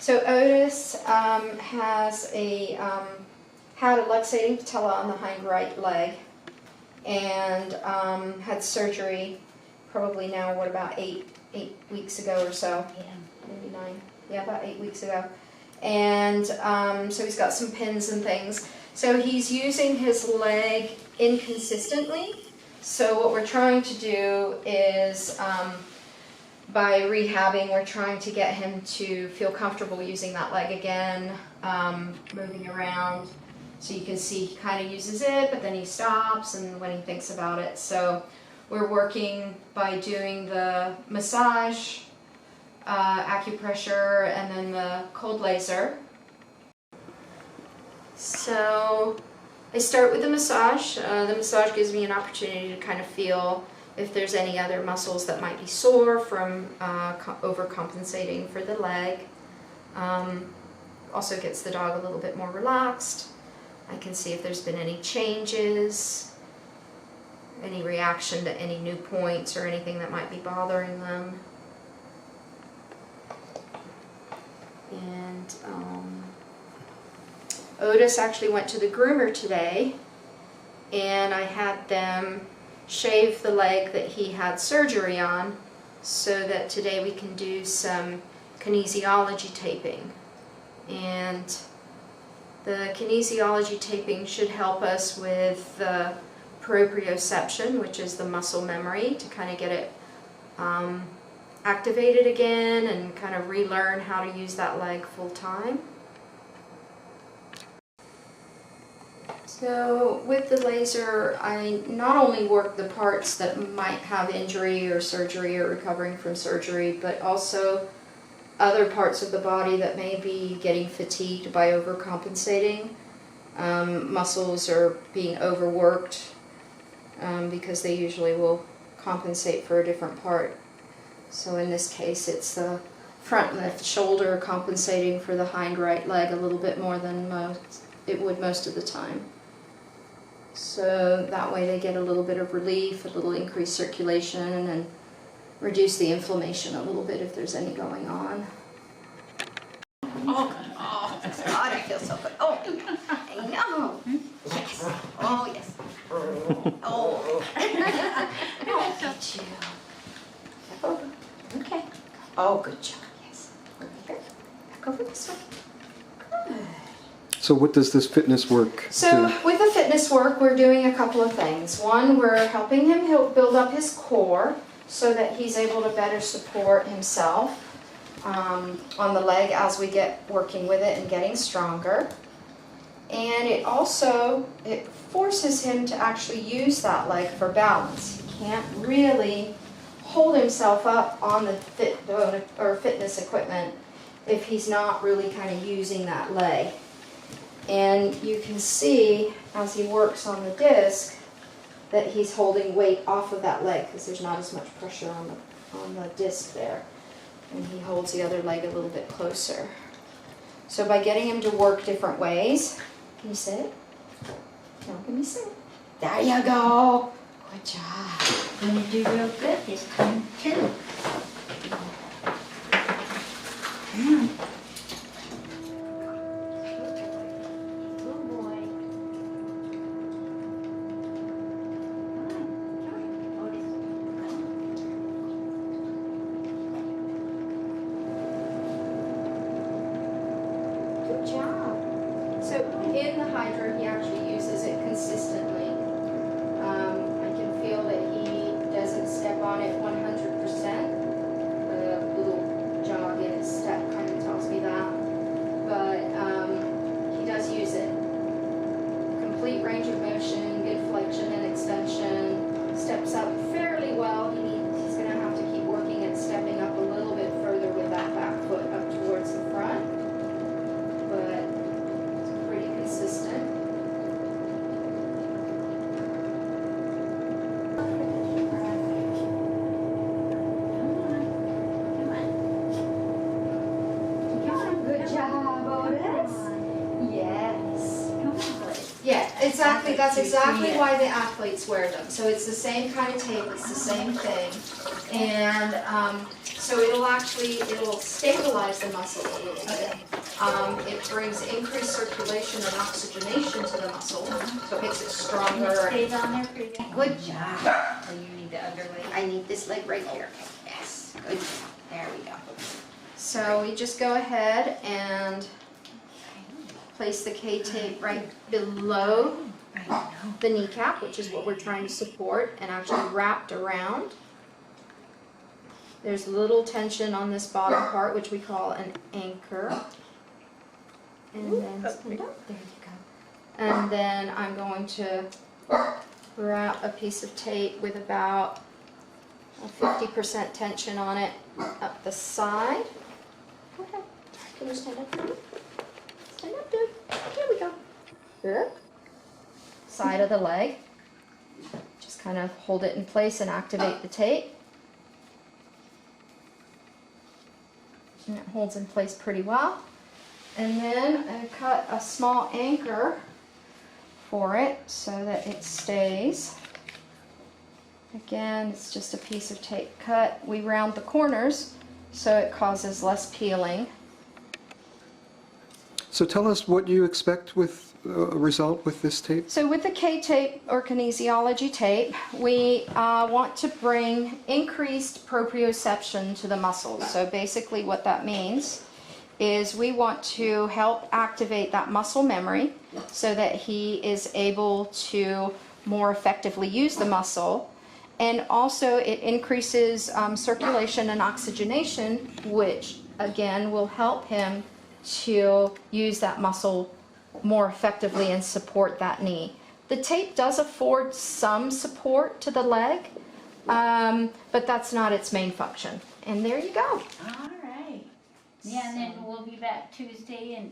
So Otis has had a luxating patella on the hind right leg, and had surgery probably now, what, about eight weeks ago or so? Yeah. Maybe 9. Yeah, about 8 weeks ago. And so he's got some pins and things. So he's using his leg inconsistently. So what we're trying to do is, by rehabbing, we're trying to get him to feel comfortable using that leg again, moving around. So you can see he kind of uses it, but then he stops and when he thinks about it. So we're working by doing the massage, acupressure, and then the cold laser. So I start with the massage. The massage gives me an opportunity to kind of feel if there's any other muscles that might be sore from overcompensating for the leg. Also gets the dog a little bit more relaxed. I can see if there's been any changes, any reaction to any new points or anything that might be bothering them. And Otis actually went to the groomer today, and I had them shave the leg that he had surgery on so that today we can do some kinesiology taping. And the kinesiology taping should help us with the proprioception, which is the muscle memory, to kind of get it activated again and kind of relearn how to use that leg full time. So with the laser, I not only work the parts that might have injury or surgery or recovering from surgery, but also other parts of the body that may be getting fatigued by overcompensating. Muscles are being overworked because they usually will compensate for a different part. So in this case, it's the front left shoulder compensating for the hind right leg a little bit more than it would most of the time. So that way they get a little bit of relief, a little increased circulation, and reduce the inflammation a little bit if there's any going on. Oh, God, I feel so good. Oh, I know. Yes. Oh, yes. Oh. Oh, get you. Oh, okay. Oh, good job. Yes. Over here. Back over this way. Good. So what does this fitness work So do? with the fitness work, we're doing a couple of things. One, we're helping him build up his core so that he's able to better support himself on the leg as we get working with it and getting stronger. And it forces him to actually use that leg for balance. He can't really hold himself up on the fitness equipment if he's not really kind of using that leg. And you can see as he works on the disc that he's holding weight off of that leg because there's not as much pressure on the disc there. And he holds the other leg a little bit closer. So by getting him to work different ways, can you sit? No, can you sit? There you go. Good job. You're going to do real good this time, too. Mm. Good boy. Come on. Otis, Good job. So in the Hydra, he actually uses it consistently. I can feel that he doesn't step on it 100%. The little jog in his step kind of tells me that. But he does use it. Complete range of motion, good flexion and extension. Steps up fairly well. He's going to have to keep working at stepping up a little bit further with that back foot up towards the front. But it's pretty consistent. exactly, that's exactly why the athletes wear them. So it's the same kind of tape, it's the same thing. And so it'll stabilize the muscle a little bit. It brings increased circulation and oxygenation to the muscle, so it makes it stronger. Stays on there pretty good. Good job. Oh, you need the underlay. I need this leg right here. Yes, good. There we go. So we just go ahead and place the K-tape right below the kneecap, which is what we're trying to support, and actually wrapped around. There's a little tension on this bottom part, which we call an anchor. And then stand up. There you go. And then I'm going to wrap a piece of tape with about a 50% tension on it up the side. Go ahead. Can you stand up? Stand up, dude. Here we go. Good. Side of the leg. Just kind of hold it in place and activate the tape. And it holds in place pretty well. And then I cut a small anchor for it so that it stays. Again, it's just a piece of tape cut. We round the corners so it causes less peeling. So tell us what you expect with a result with this tape. So with the K-tape or kinesiology tape, we want to bring increased proprioception to the muscles. So basically what that means is we want to help activate that muscle memory so that he is able to more effectively use the muscle. And also it increases circulation and oxygenation, which again will help him to use that muscle more effectively and support that knee. The tape does afford some support to the leg, but that's not its main function. And there you go. All right. Yeah, and then we'll be back Tuesday and